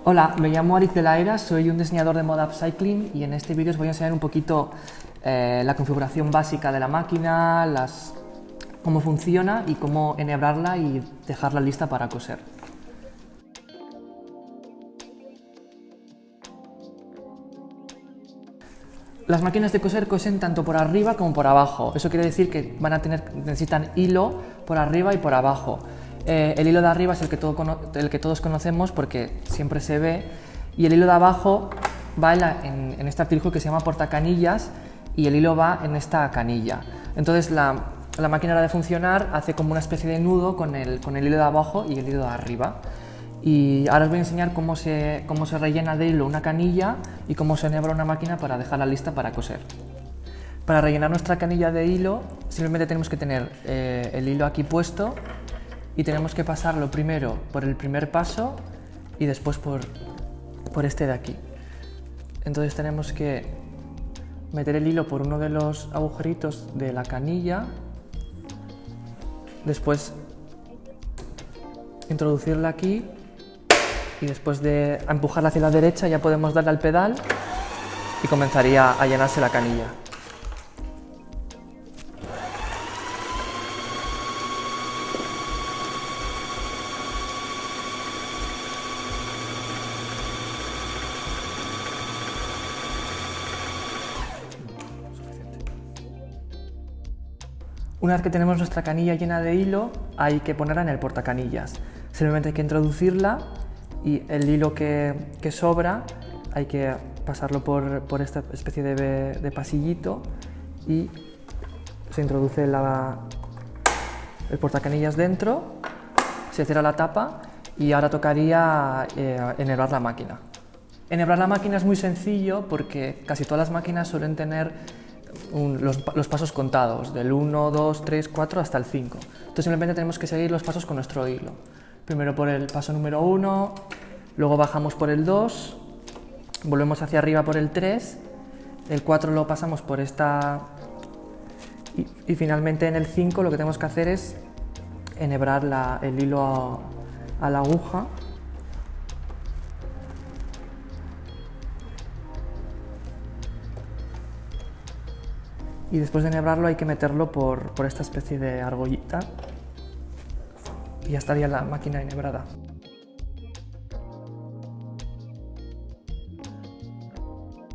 Hola, me llamo Arik de la Era, soy un diseñador de moda upcycling y en este vídeo os voy a enseñar un poquito la configuración básica de la máquina, cómo funciona y cómo enhebrarla y dejarla lista para coser. Las máquinas de coser cosen tanto por arriba como por abajo. Eso quiere decir que necesitan hilo por arriba y por abajo. El hilo de arriba es el que todos conocemos porque siempre se ve, y el hilo de abajo va en este artilugio que se llama portacanillas, y el hilo va en esta canilla. Entonces la máquina, a la hora de funcionar, hace como una especie de nudo con el hilo de abajo y el hilo de arriba. Y ahora os voy a enseñar cómo se rellena de hilo una canilla y cómo se enhebra una máquina para dejarla lista para coser. Para rellenar nuestra canilla de hilo simplemente tenemos que tener el hilo aquí puesto y tenemos que pasarlo primero por el primer paso y después por este de aquí. Entonces tenemos que meter el hilo por uno de los agujeritos de la canilla, después introducirla aquí y después de empujarla hacia la derecha ya podemos darle al pedal y comenzaría a llenarse la canilla. Una vez que tenemos nuestra canilla llena de hilo, hay que ponerla en el portacanillas. Simplemente hay que introducirla y el hilo que sobra hay que pasarlo por esta especie de pasillito y se introduce el portacanillas dentro, se cierra la tapa y ahora tocaría enhebrar la máquina. Enhebrar la máquina es muy sencillo porque casi todas las máquinas suelen tener los pasos contados, del 1, 2, 3, 4 hasta el 5. Entonces simplemente tenemos que seguir los pasos con nuestro hilo. Primero por el paso número 1, luego bajamos por el 2, volvemos hacia arriba por el 3, el 4 lo pasamos por esta y finalmente en el 5 lo que tenemos que hacer es enhebrar el hilo a la aguja. Y después de enhebrarlo hay que meterlo por esta especie de argollita y ya estaría la máquina enhebrada.